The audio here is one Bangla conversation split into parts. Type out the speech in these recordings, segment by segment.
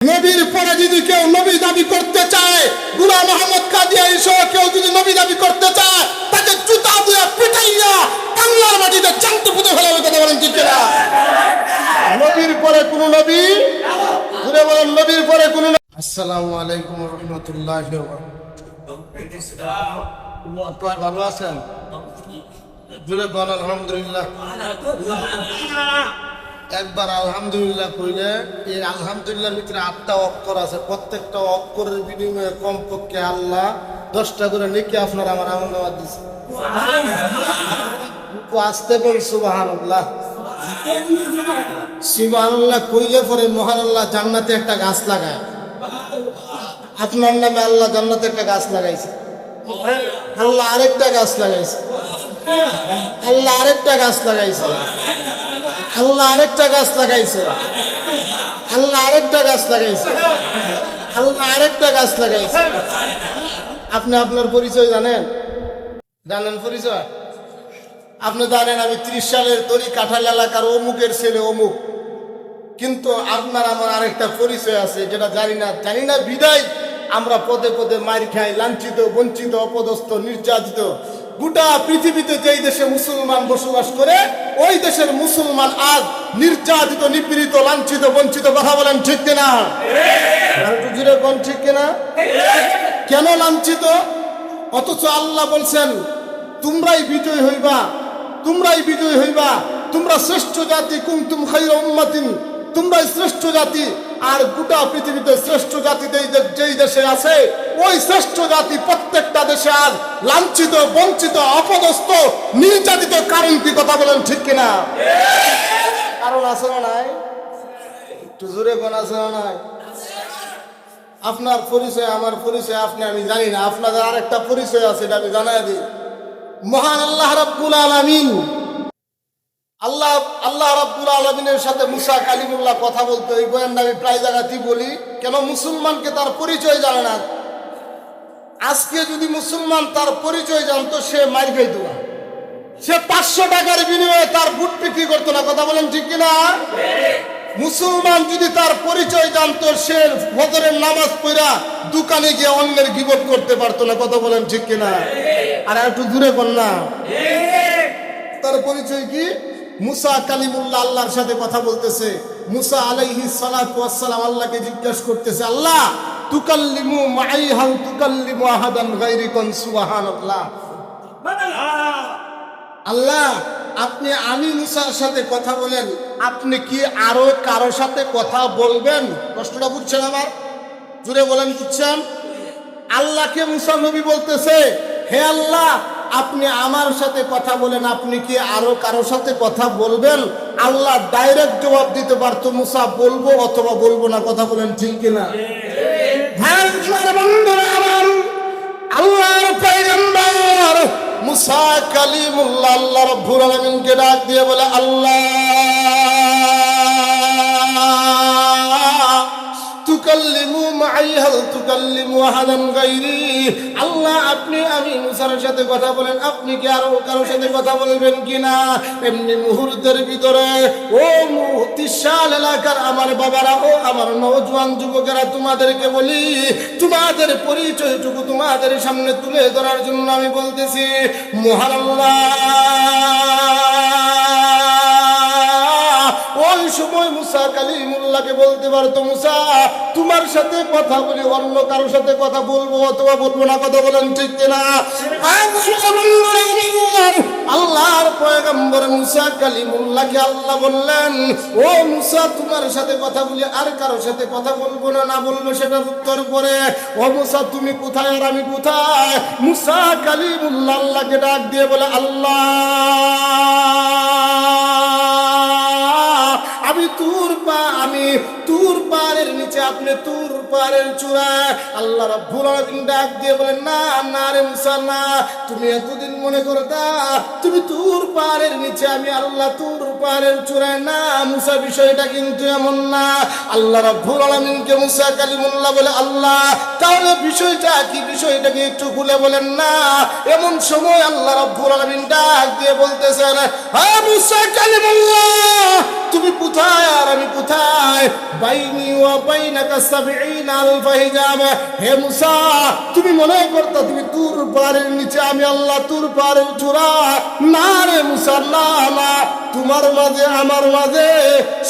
নবীর পরে যদি কেউ নবী দাবি করতে চায়, গোলাম মোহাম্মদ কাদিয়ানী সহ কেউ যদি নবী দাবি করতে চায়, তাকে জুতা দিয়ে পিটাইয়া বাংলার মাটিতে চামতে পুঁতে ফেলা হবে। কথা বলেন ঠিক কিনা? নবীর পরে কোন নবী, ঘুরে বলেন নবীর পরে কোন। আসসালামু আলাইকুম ওয়া রাহমাতুল্লাহি ওয়া বারাকাতুহু। ভালো আছেন? জুড়ে বলেন আলহামদুলিল্লাহ। একবার আলহামদুলিল্লাহ কইলে এই আলহামদুলিল্লাহর ভিতরে 8টা অক্ষর আছে। প্রত্যেকটা অক্ষরের বিনিময়ে কমপক্ষে আল্লাহ 10টা করে নেকি আপনার আমার আমলনামা দিয়েছে। আসতে বল সুবহানাল্লাহ। সুবহানাল্লাহ কইলে পরে মহান আল্লাহ জান্নাতে একটা গাছ লাগায়। আপনার নামে আল্লাহ জান্নাতে একটা গাছ লাগাইছে। আল্লাহ আরেকটা গাছ লাগাইছে। আল্লাহ আরেকটা গাছ লাগাইছে। আল্লাহ আরেকটা গাছ লাগাইছে। আল্লাহ আরেকটা গাছ লাগাইছে। আল্লাহ আরেকটা গাছ লাগাইছে। আপনি আপনার পরিচয় জানেন? জানেন পরিচয়? আপনি জানেন আমি 30 সালের তরি কাঁঠাল এলাকার অমুকের ছেলে অমুক, কিন্তু আপনার আমার আরেকটা পরিচয় আছে যেটা জানি না বিদায় আমরা পদে পদে মার খাই, লাঞ্ছিত, বঞ্চিত, অপদস্থ, নির্যাতিত। গোটা পৃথিবীতে যেই দেশে মুসলমান বসবাস করে ওই দেশের মুসলমান আজ নির্যাতিত, নিপীড়িত, লাঞ্ছিত, বঞ্চিত। কথা বলেন ঠিক কিনা? জুড়ে কোন ঠিক কিনা? কেন লাঞ্ছিত? অথচ আল্লাহ বলছেন তোমরাই বিজয় হইবা, তোমরাই বিজয় হইবা, তোমরা শ্রেষ্ঠ জাতি, কুনতুম খায়রা উম্মাতিন, তোমরাই শ্রেষ্ঠ জাতি। আর গোটা পৃথিবীতে শ্রেষ্ঠ জাতি যেই দেশে আছে ওই শ্রেষ্ঠ জাতি প্রত্যেকটা দেশে আজ লাঞ্ছিত, বঞ্চিত, অপদস্থ, নির্যাতিত। কারণ কি? কথা বলেন ঠিক কিনা? কারণ আছে না নাই? একটু জোরে কোন আছে না নাই? আপনার পরিচয় আমার পরিচয় আপনি আমি জানি না, আপনাদের আরেকটা পরিচয় আছে, এটা আমি জানাই দিই। মহান আল্লাহ রাব্বুল আলামিন, আল্লাহ রাব্বুল আলামিনের সাথে মুসা কালিমুল্লাহ কথা বলতো। এই বয়ানটা আমি প্রায় জায়গাতেই বলি। কেন? মুসলমানকে তার পরিচয় জানে না। আজকে যদি মুসলমান তার পরিচয় জানতো সে মার খাইত না, সে 500 টাকার বিনিময়ে তার বুট বিক্রি করতো না। কথা বলেন ঠিক কিনা? মুসলমান যদি তার পরিচয় জানতো সে ফজরের নামাজ পড়া দোকানে গিয়ে অন্যের গীবত করতে পারতো না। কথা বলেন ঠিক কিনা? আর একটু দূরে কর না। তার পরিচয় কি? মুসা কালিমুল্লাহ আল্লাহর সাথে কথা বলতেছে। মুসা আলাইহিস সালাতু ওয়াস সালাম আল্লাহকে জিজ্ঞাসা করতেছে, আল্লাহ তুকাল্লিমু মাই হাউ তুকাল্লিমু আহাদান গায়রিকুম সুবহানাল্লাহ। আল্লাহ আপনি আমি মুসার সাথে কথা বলেন, আপনি কি আরো কারো সাথে কথা বলবেন? কষ্টটা বুঝছেন আমার? জুড়ে বলেন বুঝছেন? আল্লাহকে মুসা নবী বলতেছে, হে আল্লাহ আপনি আমার সাথে কথা বলেন, আপনি কি আরো কারো সাথে কথা বলবেন? আল্লাহ ডাইরেক্ট জবাব দিতে পারতো, মুসা বলবো অথবা বলবো না। কথা বলেন ঠিক কিনা? আল্লাহর পয়গম্বর মুসা কালিমুল্লাহ আল্লাহ রাব্বুল আলামিনকে ডাক দিয়ে বলে, আল্লাহ তুকাল্লিমু মাই হাল তুকাল্লিমু আহাদান গায়রি। আল্লাহ আপনি আমি মুসার সাথে কথা বলেন, আপনি কি আরো কারোর সাথে কথা বলবেন কিনা? এমনি মুহূর্তের ভিতরে ও 30 সাল এলাকার আমার বাবারা, ও আমার নওজোয়ান যুবকেরা, তোমাদেরকে বলি, তোমাদের পরিচয়টুকু তোমাদের সামনে তুলে ধরার জন্য আমি বলতেছি। মহান আল্লাহ ওই সময় মুসা কালিমুল্লাহকে বলতে পারতো, মুসা তোমার সাথে কথা বলি, অন্য কারোর সাথে কথা বলবো অথবা বলবো না। কথা বলেন ঠিক কিনা? আল্লাহর পয়গম্বর মুসা কালিমুল্লাহকে আল্লাহ বললেন, ও মুসা তোমার সাথে কথা বলি, আর কারোর সাথে কথা বলবো না, না বলবো সেটার উত্তর পরে। ও মুসা তুমি কোথায় আর আমি কোথায়? মুসা কালিমুল্লাহ আল্লাহকে ডাক দিয়ে বলে, আল্লাহ আমি তুর পাহাড়ের নিচে, আপনি তুর পাহাড়ের চূড়ায়। আল্লাহ রাব্বুল আলামিন ডাক দিয়ে বলেন, না না রে মুসা না, তুমি এতদিন মনে করতা তুমি তুর পাহাড়ের নিচে, আমি আল্লাহ তুর পাহাড়ের চূড়ায় না। মুসা বিষয়টা কিন্তু এমন না। আল্লাহ রাব্বুল আলামিনকে মুসা কালিমুল্লাহ বলে, আল্লাহ তাহলে বিষয়টা কি? বিষয়টাকে একটু খুলে বলেন না। এমন সময় আল্লাহ রাব্বুল আলামিন ডাক দিয়ে বলতেছেন, হ্যাঁ মুসা কালিমুল্লাহ তুমি কোথায় আর আমি কোথায়? বাইনি ওয়া বাইনাকা ৭০ আলফা হিজাব। হে মুসা, তুমি মনে করতা তুমি তুর পাহাড়ের নিচে, আমি আল্লাহ তুর পাহাড়ের চূড়া। না রে মুসা, না না, তোমার মাঝে আমার মাঝে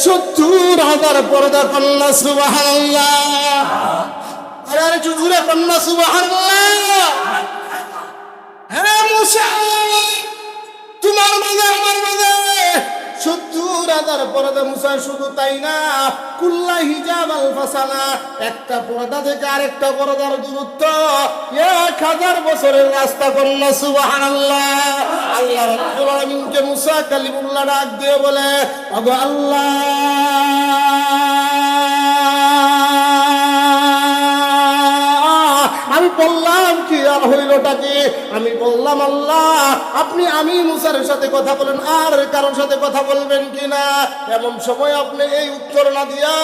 ৭০,০০০ পর্দা। কন্যা সুবহানাল্লাহ। আরে জুজুরে কন্যা সুবহানাল্লাহ। হে মুসা, তোমার মাঝে আমার মাঝে ৭০,০০০ পর্দা। মুসা শুধু তাই না, কুল্লা হিজাব আল ফাসালা, একটা পর্দা থেকে আরেকটা পর্দার দূরত্ব ১,০০০ বছরের রাস্তা। কন্যা সুবহানাল্লাহ। আল্লাহ রাব্বুল আলামিনকে মুসা কালিমুল্লাহ ডাক দিয়ে বলে, ওগো আল্লাহ, আমি বললাম কি আর হইলটা কি? আমি বললাম আল্লাহ আপনি আমি মুসার সাথে কথা বলেন, আর কারোর সাথে কথা বলবেন কিনা। এমন সময় আপনি এই উত্তর না দিয়া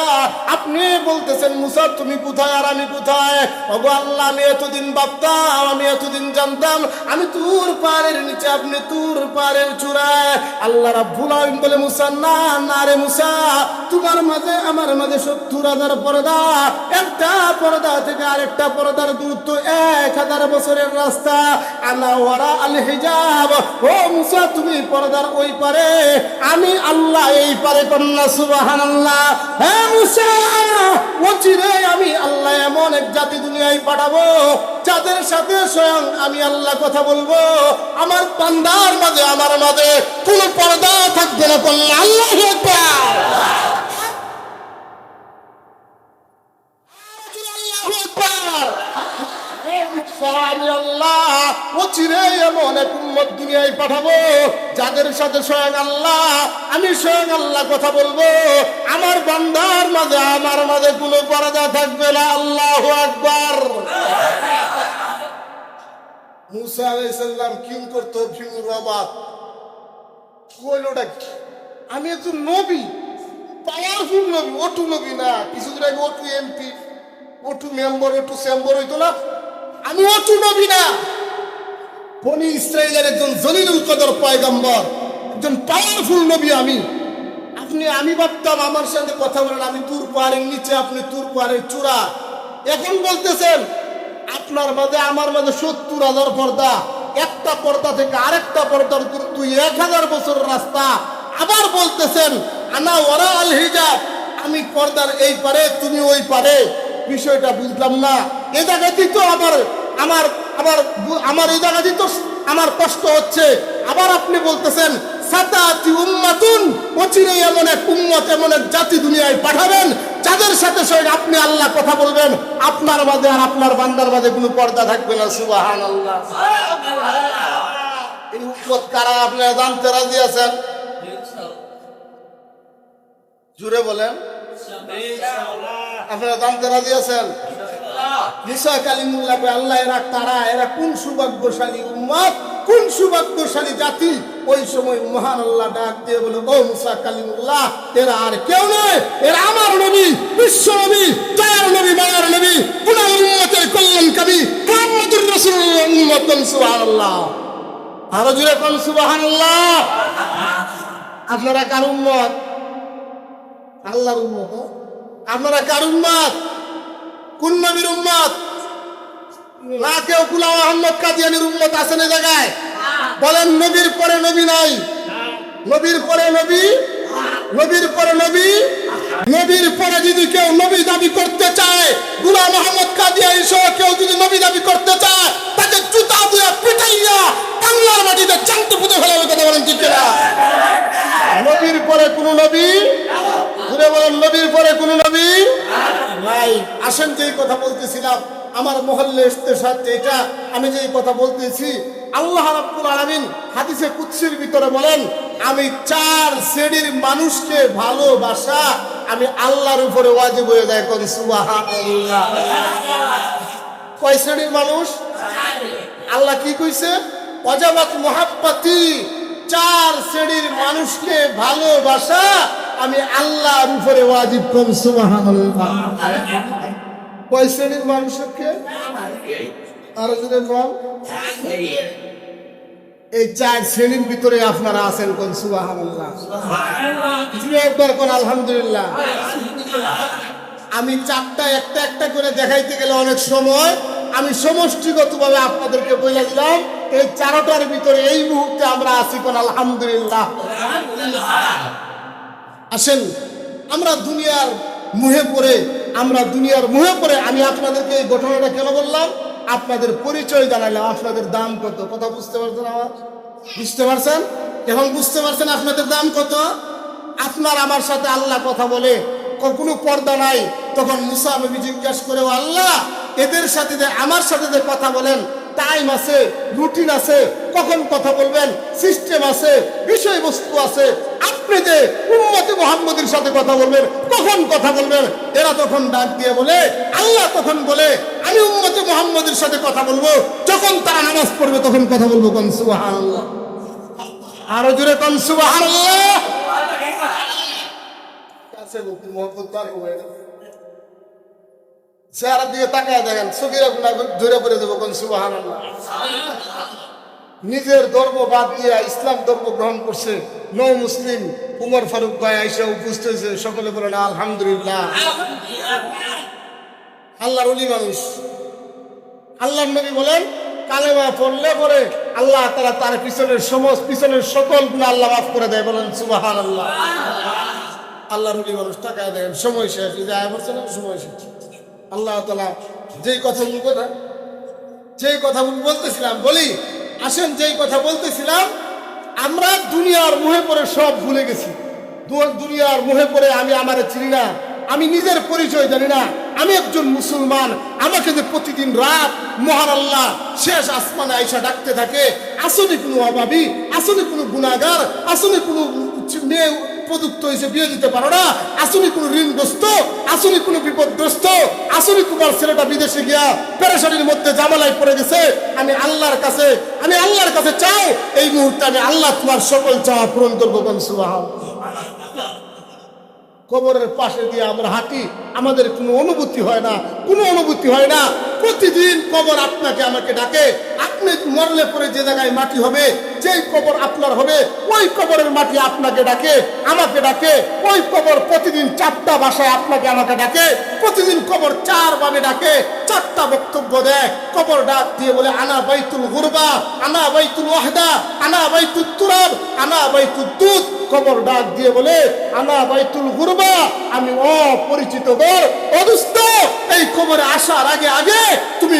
আপনি বলতেছেন মুসা তুমি কোথায় আর আমি কোথায়? ওগো আল্লাহ, আমি এতদিন ভাবতাম, আমি এতদিন জানতাম আমি তুর পাহাড়ের নিচে, আপনি তুর পাহাড়ের চূড়ায়। আল্লাহ রাব্বুল আলামিন বলে, মুসা না না রে মুসা, তোমার মাঝে আমার মাঝে ৭০,০০০ পর্দা, একটা পর্দা থেকে আরেকটা পর্দার দূরত্ব ১,০০০ বছরের রাস্তা। আনা ওয়ারা আল হিজাব। ও মুসা, তুমি পর্দার ওই পারে, আমি আল্লাহ এই পারে। কন্যা সুবহানাল্লাহ। হে মুসা, অচিরে আমি আল্লাহ এমন এক জাতি দুনিয়ায় পাঠাবো যাদের সাথে স্বয়ং আমি আল্লাহ কথা বলবো। আমার বান্দার মাঝে আমার মাঝে কোনো পর্দা থাকবে না। কন্যা আল্লাহু আকবার। আমি আল্লাহ অচিরে এমন এক উম্মত দুনিয়ায় পাঠাবো যাদের সাথে স্বয়ং আল্লাহ, আমি স্বয়ং আল্লাহ কথা বলবো। আমার বান্দার মাঝে আমার মাঝে কোনো পর্দা থাকবে না। আল্লাহু আকবার। মুসা আলাইহিস সালাম কিং করতো ফিউর অবাক কইলোটা কি? আমি একজন নবী, পাওয়ারফুল নবী, ওটু নবী না। কিছুদিন আগে ওটু এমপি, ওটু মেম্বার, ওটু চেম্বার হইতো না। আমি ওটু নবী না, বনি ইসরাইলের একজন জলিলুল কদর পয়গম্বর, একজন পাওয়ারফুল নবী আমি। আমি ভাবতাম আমার সাথে কথা বলেন, আমি তুর পাহাড়ের নিচে, আপনি তুর পাহাড়ের চূড়া। এখন বলতেছেন আপনার মাঝে আমার মাঝে ৭০,০০০ পর্দা, একটা পর্দা থেকে আরেকটা পর্দার দূরত্ব ১,০০০ বছরের রাস্তা। আবার বলতেছেন আনা ওয়ারা আল হিজাব, আমি পর্দার এই পারে, তুমি ওই পারে। বিষয়টা বুঝলাম না। এ জায়গাতেই তো আমার এই জায়গাতেই তো আমার কষ্ট হচ্ছে। আবার আপনি বলতেছেন সাতাতি উম্মাতুন, অচিরে এমন এক উম্মত, এমন এক জাতি দুনিয়ায় পাঠাবেন যাদের সাথে স্বয়ং আপনি আল্লাহ কথা বলবেন। আপনার মাঝে আর আপনার বান্দার মাঝে কোনো পর্দা থাকবে না। সুবহানাল্লাহ। এই উম্মত কারা আপনারা জানতে রাজি আছেন? জুড়ে বলেন, আপনারা জানতে রাজি আছেন? মুসা কালিমুল্লাহ আল্লাহ এরা কারা, এরা কোন সৌভাগ্যশালী উম্মত, কোন সৌভাগ্যশালী জাতি? ওই সময় মহান আল্লাহ ডাক দিয়ে বলে, ও মুসা কালিমুল্লাহ, এরা আর কেউ নয়, এরা আমার নবী, বিশ্ব নবী, দয়ার নবী, মায়ার নবী, পুরো উম্মতের কল্যাণকারী মুহাম্মদুর রাসূলুল্লাহ উম্মত। সুবহানাল্লাহ। আরো জোরে কোন সুবহানাল্লাহ। আপনারা কার উম্মত? আল্লাহর উম্মত। আপনারা কার উম্মত? কোন নবীর উম্মত? না কেউ গোলাম আহমদ কাদিয়ানীর উম্মত আছেন এই জায়গায়? বলেন নবীর পরে নবী নাই, নবীর পরে নবী, নবীর পরে নবী, নবীর পরে যদি কেউ নবী দাবি করতে চায়, গোলাম আহমদ কাদিয়ানী সহ কেউ যদি নবী দাবি করতে চায়, তাকে জুতা দিয়ে পিটাইয়া বাংলার মাটিতে চামতে পুঁতে ফেলা হবে। কথা বলেন ঠিক কিনা? নবীর পরে কোন নবী, ঘুরে বলেন নবীর পরে কোন নবী নাই। আসেন যেই কথা বলতেছিলাম, আমার মহল্লে সাথে এটা আমি যেই কথা বলতেছি, আল্লাহ রাব্বুল আলামিন হাদিসে কুদসির ভিতরে বলেন, আমি 4 শ্রেণীর মানুষকে ভালোবাসা আমি আল্লাহর উপরে ওয়াজিব হয়ে যায়। কোন সুবহানাল্লাহ। কয় শ্রেণীর মানুষ? আল্লাহ কি কইছে? ওয়াজাবাত মুহাব্বতি, 4 শ্রেণীর মানুষকে ভালোবাসা আমি আল্লাহর উপরে ওয়াজিব। কোন সুবহানাল্লাহ। কয় শ্রেণীর মানুষকে? আর যদি বল, এই 4 শ্রেণীর ভিতরে আপনারা আছেন, কোন সুবহানাল্লাহ। তুমি একবার কোন আলহামদুলিল্লাহ। আমি 4টা একটা একটা করে দেখাইতে গেলে অনেক সময়, আমি সমষ্টিগতভাবে আপনাদেরকে বলে দিলাম এই 4টার ভিতরে এই মুহূর্তে আমরা আছি, কোন আলহামদুলিল্লাহ। আসেন, আমরা দুনিয়ার মুহে পড়ে আমি আপনাদেরকে এই ঘটনাটা কেন বললাম, আপনাদের পরিচয় জানালাম, আপনাদের দাম কত, কথা বুঝতে পারছেন? আমার বুঝতে পারছেন? এখন বুঝতে পারছেন আপনাদের দাম কত? আপনার আমার সাথে আল্লাহ কথা বলে, কোনো পর্দা নাই। তখন মুসা নবী জিজ্ঞাসা করে, ও আল্লাহ, এদের সাথে যে আমার সাথে যে কথা বলেন, টাইম আছে, রুটিন আছে, কখন কথা বলবেন, সিস্টেম আছে, বিষয়বস্তু আছে, আপনি যে উম্মতে মুহাম্মদের সাথে কথা বলবেন, কখন কথা বলবেন? এরা তখন ডাক দিয়ে বলে, আল্লাহ তখন বলে, আমি উম্মতে মুহাম্মদের সাথে কথা বলবো যখন তারা নামাজ পড়বে, তখন কথা বলবো। কোন সুবহানাল্লাহ। আরো জোরে কোন সুবহানাল্লাহ। কাছে মুক্তি মোহাম্মদ পার হয়ে চেহারার দিকে তাকায় দেখেন, চোখেরা গুণা ধরে পড়ে দেবো। কোন সুবহানাল্লাহ। নিজের ধর্ম বাদ দিয়ে ইসলাম ধর্ম গ্রহণ করছে নৌ মুসলিম উমর ফারুক ভাই আইসা উপস্থিত হয়েছে। সকলে বলেন আলহামদুলিল্লাহ। আল্লাহর ওলি মানুষ। আল্লাহর নবী বলেন, কালেমা পড়লে পরে আল্লাহ তাআলা তার পিছনের সকল গুনাহ আল্লাহ মাফ করে দেয়। বলেন সুবহানাল্লাহ। আল্লাহর ওলি মানুষ টাকায় দেন, সময় শেষ, এই যে আয় বলছে না, সময় শেষ। আল্লাহ তাআলা যেই কথা বলতেছিলাম বলি, আসেন, যেই কথা বলতেছিলাম, আমরা দুনিয়ার মোহে পড়ে সব ভুলে গেছি। দুনিয়ার মোহে পড়ে আমি আমারে চিনি না, আমি নিজের পরিচয় জানি না, আমি একজন মুসলমান। আমাকে যে প্রতিদিন রাত মহান আল্লাহ শেষ আসমানে আইসা ডাকতে থাকে, আসলে কোনো অভাবী, আসলে কোনো গুনাহগার, আসলে কোনো মেয়ে উপযুক্ত হয়েছে বিয়ে দিতে পারো না, আসলে কোনো ঋণগ্রস্ত, আসলে কোনো বিপদগ্রস্ত, আসলে তোমার ছেলেটা বিদেশে গিয়া পেরেশানির মধ্যে জামালায় পড়ে গেছে, আমি আল্লাহর কাছে চাও, এই মুহূর্তে আমি আল্লাহ তোমার সকল চাওয়া পূরণ করবো। কোন সুবহানাল্লাহ। কবরের পাশে দিয়ে আমরা হাঁটি, আমাদের কোনো অনুভূতি হয় না, প্রতিদিন কবর আপনাকে আমাকে ডাকে। আপনি মরলে পরে যে জায়গায় মাটি হবে, যেই কবর আপনার হবে, ওই কবরের মাটি আপনাকে ডাকে, আমাকে ডাকে। ওই কবর প্রতিদিন 4টা ভাষায় আপনাকে আমাকে ডাকে, প্রতিদিন কবর 4 ভাবে ডাকে, 4টা বক্তব্য দেয়। কবর ডাক দিয়ে বলে, আনা বাইতুল গুরবা, আনা বাইতুল ওয়াহদা, আনা বাইতুত তুরাব, আনা বাইতুদ দুধ। কবর ডাক দিয়ে বলে, আনা বাইতুল গুরবা, আমি অপরিচিত ঘর। অদুস্ত, এই কবরে আসার আগে তুমি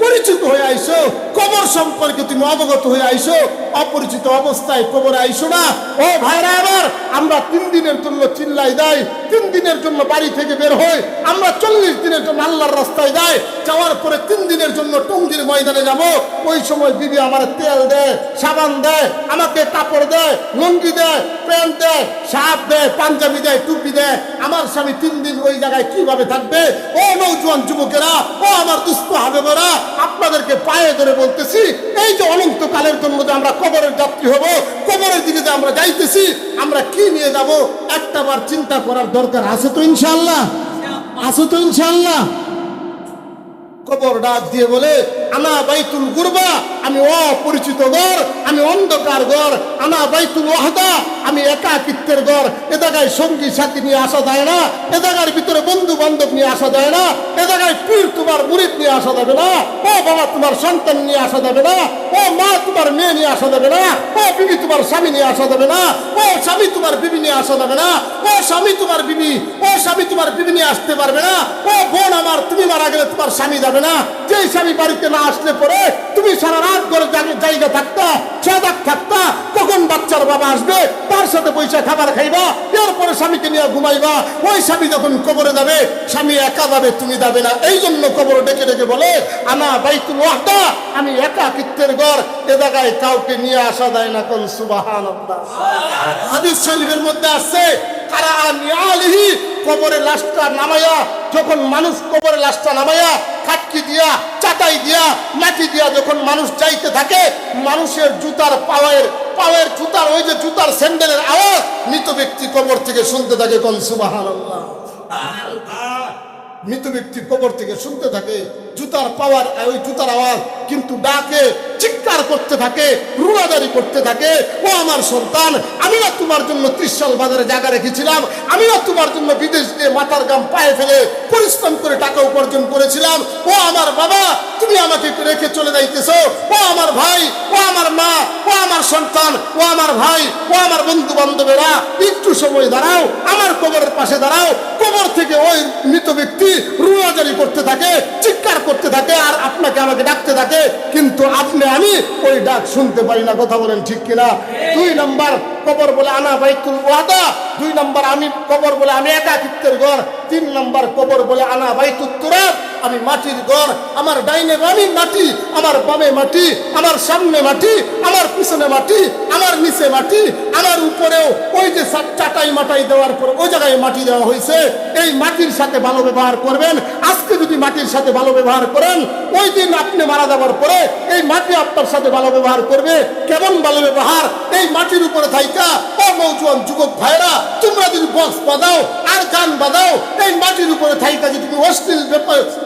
পরিচিত হয়ে আইসো, কবর সম্পর্কে তুমি অবগত হয়ে আইসো। অপরিচিত অবস্থায় কবরে আইসো না। ও ভাইরা আমার, আমরা 3 দিনের জন্য চিল্লাই দেয়, 3 দিনের জন্য বাড়ি থেকে বের হই, আমরা 40 দিনের জন্য আল্লাহর রাস্তায় যাই। যাওয়ার পরে 3 দিনের জন্য টঙ্গীর ময়দানে যাব। ওই সময় বিবি আমার তেল দেয়, সাবান দেয়, আমাকে কাপড় দেয়, লুঙ্গি দেয়, প্যান্ট দেয়, শার্ট দেয়, পাঞ্জাবি দেয়, টুপি দেয়। আমার স্বামী 3 দিন ওই জায়গায় কিভাবে থাকবে? ও নওজোয়ান যুবকেরা, ও আমার দুস্থ হাবেবরা, আপনাদেরকে পায়ে ধরে বলতেছি, এই যে অনন্তকালের জন্য যে আমরা কবরের যাত্রী হব, কবরের দিকে যে আমরা যাইতেছি, আমরা কি নিয়ে যাব, একটাবার চিন্তা করার দরকার আছে তো ইনশাআল্লাহ? আছে তো ইনশাআল্লাহ? কবর ডাক দিয়ে বলে, আনা বাইতুল গুরবা, আমি অপরিচিত ঘর, আমি অন্ধকার ঘর। আনা বাইতুল ওয়াহদা, আমি একাকিত্বের ঘর। এ জায়গায় সঙ্গী সাথী নিয়ে আসা যায় না, এ জায়গার ভিতরে বন্ধু বান্ধব নিয়ে আসা যায় না, এ জায়গায় পীর তোমার মুরিদ নিয়ে আসা যাবে না, ও বাবা তোমার সন্তান নিয়ে আসা যাবে না, ও মা তোমার মেয়ে নিয়ে আসা যাবে না, ও বিবি তোমার স্বামী নিয়ে আসা যাবে না, ও স্বামী তোমার বিবি নিয়ে আসা যাবে না, ও স্বামী তোমার বিবি নিয়ে আসতে পারবে না। ও বোন আমার, তুমি মারা গেলে তোমার স্বামী যাবে না। যেই স্বামী বাড়িতে না আসলে পরে তুমি সারা রাত ঘরে জায়গা থাকতা, সাদাক থাকতা, কখন বাচ্চার বাবা আসবে তার সাথে পয়সা খাবার খাইবা, এরপরে স্বামীকে নিয়ে ঘুমাইবা। ওই স্বামী যখন কবরে যাবে, স্বামী একা যাবে, তুমি যাবে না। এই জন্য কবর ডেকে ডেকে বলে, আনা বাইতুল ওয়াহদা, আমি একাকিত্বের ঘর। এ জায়গায় কাউকে নিয়ে আসা যায় না। কোন সুবহানাল্লাহ। হাদিস শরীফের মধ্যে আছে, কবরে লাশটা নামাইয়া, যখন মানুষ কবরে লাশটা নামাইয়া খাটকি দিয়া, চাটাই দিয়া, মাটি দিয়া যখন মানুষ যাইতে থাকে, মানুষের জুতার পাওয়ের জুতার, ওই যে জুতার স্যান্ডেলের আওয়াজ মৃত ব্যক্তি কবর থেকে শুনতে থাকে। কোন সুবহানাল্লাহ। মৃত ব্যক্তি কবর থেকে শুনতে থাকে। জুতার পাওয়ার, ওই জুতার আওয়াজ কিন্তু ডাকে, চিৎকার করতে থাকে, রুয়াদারি করতে থাকে, ও আমার সন্তান, আমি না তোমার জন্য 30 সাল বাজারে জায়গা রেখেছিলাম, আমি না তোমার জন্য বিদেশ দিয়ে মাথার গাম পায়ে ফেলে পরিশ্রম করে টাকা উপার্জন করেছিলাম, ও আমার বাবা তুমি আমাকে রেখে চলে যাইতেছো, ও আমার ভাই, ও আমার মা, ও আমার সন্তান, ও আমার ভাই, ও আমার বন্ধু বান্ধবেরা, একটু সময় দাঁড়াও, আমার কবরের পাশে দাঁড়াও। কবর থেকে ওই মৃত ব্যক্তি রুয়াজারি করতে থাকে, চিৎকার করতে থাকে, আর আপনাকে আমাকে ডাকতে থাকে, কিন্তু আপনি আমি ওই ডাক শুনতে পারি না। কথা বলেন ঠিক কিনা? 2 নম্বর কবর বলে আনা বাইতুল ওয়াদা, 2 নম্বর আমি কবর বলে আমি একাকিত্বের ঘর, 3 নম্বর কবর বলে আনা বাইতুত তুরাব, আমি মাটির ঘর। আমার ডাইনে বামে মাটি, আমার বামে মাটি, আমার সামনে মাটি, আমার পিছনে মাটি, আমার নিচে মাটি, আমার উপরেও ওই যে চাটাই মাটাই দেওয়ার পর ওই জায়গায় মাটি দেওয়া হয়েছে। এই মাটির সাথে ভালো ব্যবহার করবেন। আজকে যদি মাটির সাথে ভালো ব্যবহার করেন, ওই দিন আপনি মারা যাওয়ার পরে এই মাটি আপনার সাথে ভালো ব্যবহার করবে। কেমন ভালো ব্যবহার? এই মাটির উপরে থাইকা ও নওজোয়ান যুবক ভাইরা, তোমরা যদি বক্স বাজাও আর গান বাজাও, এই মাটির উপরে থাইকা যদি তুমি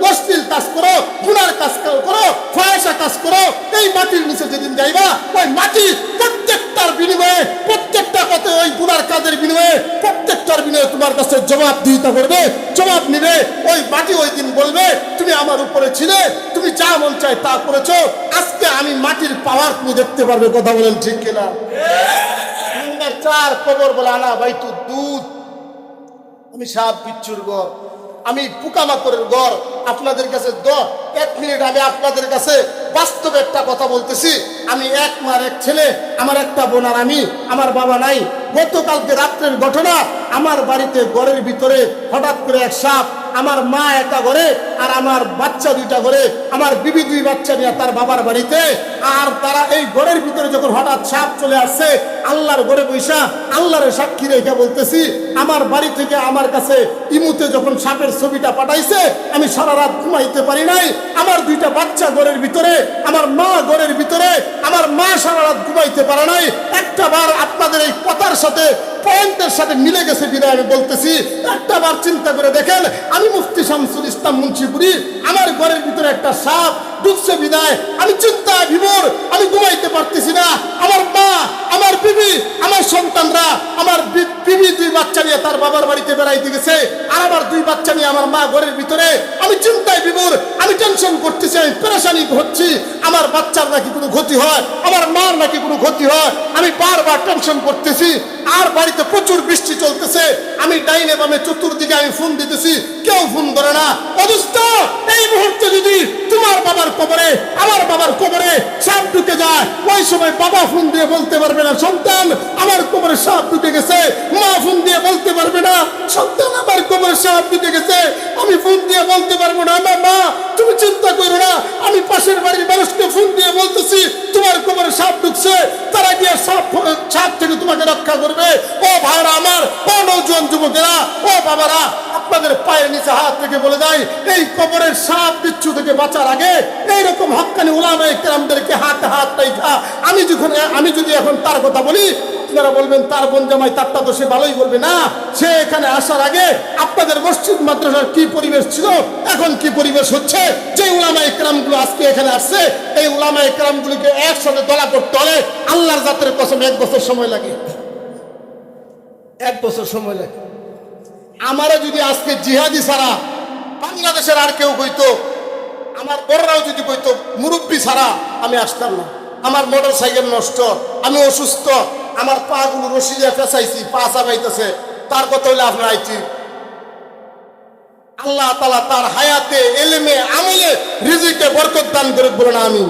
অশ্লীল কাজ করো, গুনার কাজ করো, ফয়সা কাজ করো, এই মাটির নিচে যেদিন যাইবা, ওই মাটি প্রত্যেকটার বিনিময়ে, প্রত্যেকটা পথে ওই গুনার কাজের বিনিময়ে, প্রত্যেকটার বিনিময়ে তোমার কাছে জবাব দিতে করবে, জবাব নিবে। ওই মাটি ওই দিন বলবে তুমি আমার উপরে ছিলে, তুমি যা মন চায় তা করেছো, আজকে আমি মাটির পাওয়ার তুমি দেখতে পারবে। কথা বলেন ঠিক কিনা? 4 কবর বলে আনা বাইতুদ দুধ, আমি সাপ বিচ্ছুর ঘর, আমি পোকামাকড়ের ঘর। আপনাদের কাছে 1 মিনিট আমি আপনাদের কাছে বাস্তবে একটা কথা বলতেছি। আমি এক মার এক ছেলে, আমার একটা বোন আর আমি, আমার বাবা নাই। গতকালকে রাত্রের ঘটনা, আমার বাড়িতে ঘরের ভিতরে হঠাৎ করে এক সাপ, আমার মা একটা ঘরে আর আমার বাচ্চা 2টা ঘরে, আমার বিবি 2 বাচ্চা নিয়ে তার বাবার বাড়িতে। আর তারা এই ঘরের ভিতরে যখন হঠাৎ সাপ চলে আসছে, আল্লাহর ঘরে বৈশা আল্লাহর সাক্ষী রেখে বলতেছি, আমার বাড়ি থেকে আমার কাছে ইমুতে যখন সাপের ছবিটা পাঠাইছে, আমি সারা রাত ঘুমাইতে পারি নাই। আমার 2টা বাচ্চা ঘরের ভিতরে, আমার মা ঘরের ভিতরে, আমার মা সারা রাত ঘুমাইতে পারে নাই। একটা বার আপনাদের এই কথার সাথে পয়েন্টের সাথে মিলে গেছে বিদায় আমি বলতেছি। একটা বার চিন্তা করে দেখেন, আমি মুফতি শামসুল ইসলাম মুন্সিপুরি, আমার ঘরের ভিতরে একটা সাপ ঢুকছে বিদায় আমি চিন্তায় বিভোর, আমি ঘুমাইতে পারতেছি না। আমার মা, আমার বিবি, আমার সন্তানরা, আমার বিবি 2 বাচ্চা নিয়ে তার বাবার বাড়িতে বেড়াইতে গেছে, আর আমার 2 বাচ্চা নিয়ে আমার মা ঘরের ভিতরে। আমি চিন্তায় বিভোর, আমি টেনশন করতেছি, আমি পেরেশানি হচ্ছি। আমার বাচ্চার নাকি কোনো ক্ষতি হয়, আমার মার নাকি কোনো ক্ষতি হয়, আমি বারবার টেনশন করতেছি। আর বাড়িতে প্রচুর বৃষ্টি চলতেছে, আমি ডাইনে বামে চতুর্দিকে আমি ফোন দিতেছি, কেউ ফোন ধরে না। অবস্থা এই মুহূর্তে যদি তোমার বাবার কবরে, আমার বাবার কবরে সাপ ঢুকে যায়, ওই সময় বাবা ফোন দিয়ে বলতে পারবে না সন্তান আমার কবরে সাপ ঢুকে গেছে, মা ফোন দিয়ে বলতে পারবে না সন্তান আমার কবরে সাপ ঢুকে গেছে, আমি ফোন দিয়ে বলতে পারবো না আমার মা তুমি চিন্তা করো না, আমি পাশের বাড়ির মানুষকে ফোন দিয়ে বলতেছি তোমার কবরে সাপ ঢুকছে, তারা গিয়ে সাপ থেকে তোমাকে রক্ষা করবে। ও ভাইরা আমার, ও নওজোয়ান যুবকেরা, ও বাবারা, আপনাদের পায়ের নিচে হাত থেকে বলে যায়, এই কবরের সাপ বিচ্ছু থেকে বাঁচার আগে এইরকম হক্কানি উলামায়ে কেরামদেরকে হাতে হাত রাখা। আমি যদি এখন তার কথা বলি, আপনারা বলবেন তার বোন জামাই, তারটা তো সে ভালোই বলবে না। সে এখানে আসার আগে আপনাদের মসজিদ মাদ্রাসার কি পরিবেশ ছিল, এখন কি পরিবেশ হচ্ছে। যে উলামায়ে কেরামগুলো আজকে এখানে আসছে, এই উলামায়ে কেরামগুলোকে একসাথে দলা করতে হলে আল্লাহর জাতের কসম 1 বছর সময় লাগে, 1 বছর সময় লাগে। আমারে যদি আজকে জিহাদি ছাড়া বাংলাদেশের আর কেউ কইতো, আমার বড়রাও যদি কইতো, মুরব্বী ছাড়া আমি আসতাম না। আমার মোটর সাইকেল নষ্ট, আমি অসুস্থ, আমার পা গুলো রশি দিয়ে ফেসাইছি, পা চাবাইতেছে, তার কথা হইলে আপনার আইটি। আল্লাহ তাআলা তার হায়াতে, এলেমে, আমলে, রিজিকে বরকত দান করে বলেন আমিন।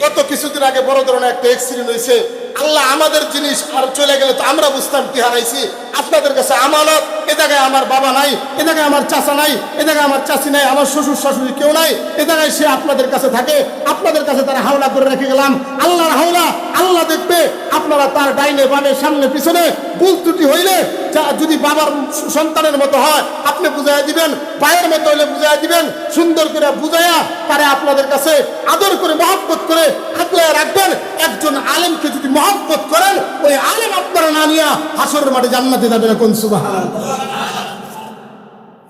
গত কিছুদিন আগে বড় ধরনের একটা অ্যাক্সিডেন্ট হয়েছে। আল্লাহ আমাদের জিনিস আর চলে গেলে তো আমরা বুঝতাম কি হারাইছি। আপনাদের কাছে আমানত, এ জায়গায় আমার বাবা নাই, এ জায়গায় আমার চাচা নাই, এ জায়গায় আমার চাচি নাই, আমার শ্বশুর শাশুড়ি কেউ নাই, এ জায়গায় সে আপনাদের কাছে থাকে, আপনাদের কাছে তারা হাওলা করে রেখে গেলাম। আল্লাহর হাওলা, আল্লাহ দেখবে। আপনারা তার ডাইনে বামে সামনে পিছনে ভুল ত্রুটি হইলে, যদি বাবার সন্তানের মতো হয় আপনি বুঝাইয়া দিবেন, ভাইয়ের মতো হইলে বুঝাইয়া দিবেন, সুন্দর করে বুঝাইয়া তারা আপনাদের কাছে আদর করে মহব্বত করে আগলে রাখবেন। একজন আলেমকে যদি মহব্বত করেন, ওই আলেম আপনারা না নিয়া হাসরের মাঠে জান্নাতে যাবে না। কোন সুবহানাল্লাহ।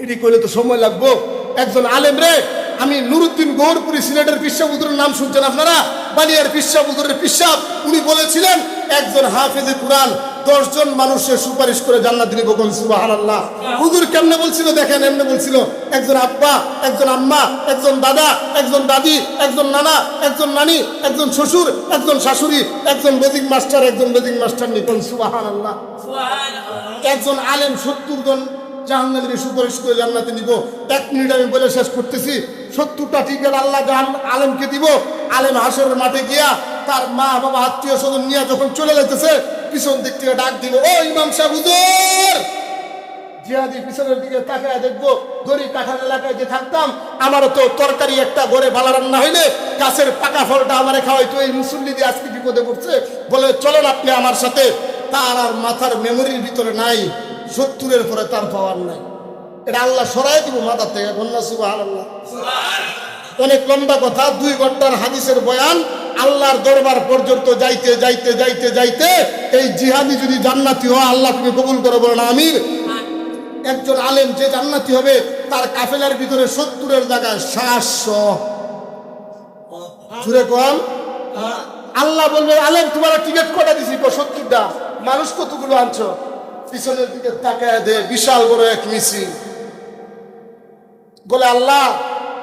এটি কইলে তো সময় লাগবো। একজন আলেম রে আমি নুরুদ্দিন গৌরপুরী সিলেটের পিসাব হুজুরের নাম শুনছেন আপনারা, বালিয়ার পিসাব হুজুরের পিসাব, উনি বলেছিলেন একজন হাফেজে কোরআন 10 জন মানুষের সুপারিশ করে জান্নাত নিব। বলুন সুবহানাল্লাহ। হুজুর কেমনে বলছিল দেখেন, এমনি বলছিল একজন আব্বা, একজন আম্মা, একজন দাদা, একজন দাদি, একজন নানা, একজন নানি, একজন শ্বশুর, একজন শাশুড়ি, একজন বেদিক মাস্টার, একজন বেদিক মাস্টার নি। বলুন সুবহানাল্লাহ। একজন আলেম 70 জন জাহান্নামীর সুপারিশ করে জান্নাতে নিব। 1 মিনিট আমি বলে শেষ করতেছি। 70টা টিকেট আল্লাহ আলেমকে দিব। আলেম হাসরের মাঠে গিয়া তার মা বাবা আত্মীয় স্বজন নিয়ে যখন চলে যাইতেছে, পিছন দিক থেকে ডাক দিব, ও ইমাম সাহেব হুজুর। জিহাদি পিছনের দিকে তাকায় দেখবো, দড়ি কাঠার এলাকায় যে থাকতাম, আমারও তো তরকারি একটা ঘরে ভালো রান্না হইলে গাছের পাকা ফলটা আমারে খাওয়াইতো। এই মুসল্লি দিয়ে আজকে বিপদে পড়ছে, বলে চলেন আপনি আমার সাথে। তার আর মাথার মেমোরির ভিতরে নাই, 70-এর পরে তার পাওয়ার নাই। এটা আল্লাহ সরাই দিব মাথা থেকে। বন্যা সুবহানাল্লাহ। অনেক লম্বা কথা, 2 ঘন্টার হাদিসের বয়ান। আল্লাহর দরবার পর্যন্ত যাইতে যাইতে যাইতে যাইতে এই জিহাদি যদি জান্নাতি হয়, আল্লাহ তুমি কবুল করো, বলেন আমিন। একজন আলেম যে জান্নাতি হবে, তার কাফেলার ভিতরে 70-এর জায়গায় 700। জুড়ে কম। আল্লাহ বলবে, আলেম তোমার টিকিট কটা দিছি? 70টা। মানুষ কতগুলো আনছো? পিছনের দিকে তাকায় দে, বিশাল বড় এক মিছিল। বলে, আল্লাহ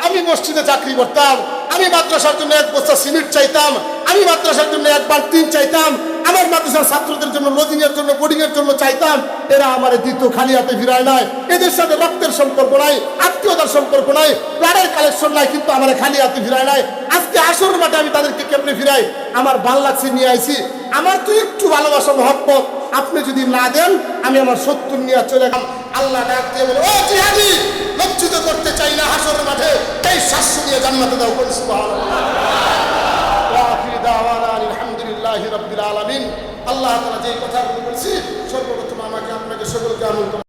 আমি মসজিদে চাকরি করতাম, আমি মাদ্রাসার জন্য 1 বস্তা সিমেন্ট চাইতাম, আমি মাদ্রাসার জন্য 1 বালতি চাইতাম, আমার মাদ্রাসার ছাত্রদের জন্য লজিং এর জন্য বোর্ডিং এর জন্য চাইতাম। এরা আমার দ্বিতীয় খালি হাতে ফিরায় নাই। এদের সাথে রক্তের সম্পর্ক নাই, আত্মীয়তার সম্পর্ক নাই, প্লাডের কালেকশন নাই, কিন্তু আমার খালি হাতে ফিরায় নাই। আজকে আসর মাঠে আমি তাদেরকে কেমনে ফিরাই? আমার ভাল লাগছে, নিয়ে আইছি। আমার তো একটু ভালোবাসা মহব্বত আপনি যদি না দেন, আমি আমার 70 নিয়ে চলে গেলাম। আল্লাহ ডাক দিয়ে বলে, ও জিহাদি, লজ্জিত করতে চাই না হাসরের মাঠে, এই 700 নিয়ে জান্নাতে দাও। বলুন সুবহানাল্লাহ। ওয়া আখির দাওয়ানা আলহামদুলিল্লাহি রাব্বিল আলামিন। আল্লাহ তাআলা যে কথাগুলো বলছি, সর্বপ্রথম আমাকে আপনাকে সকলকে আমল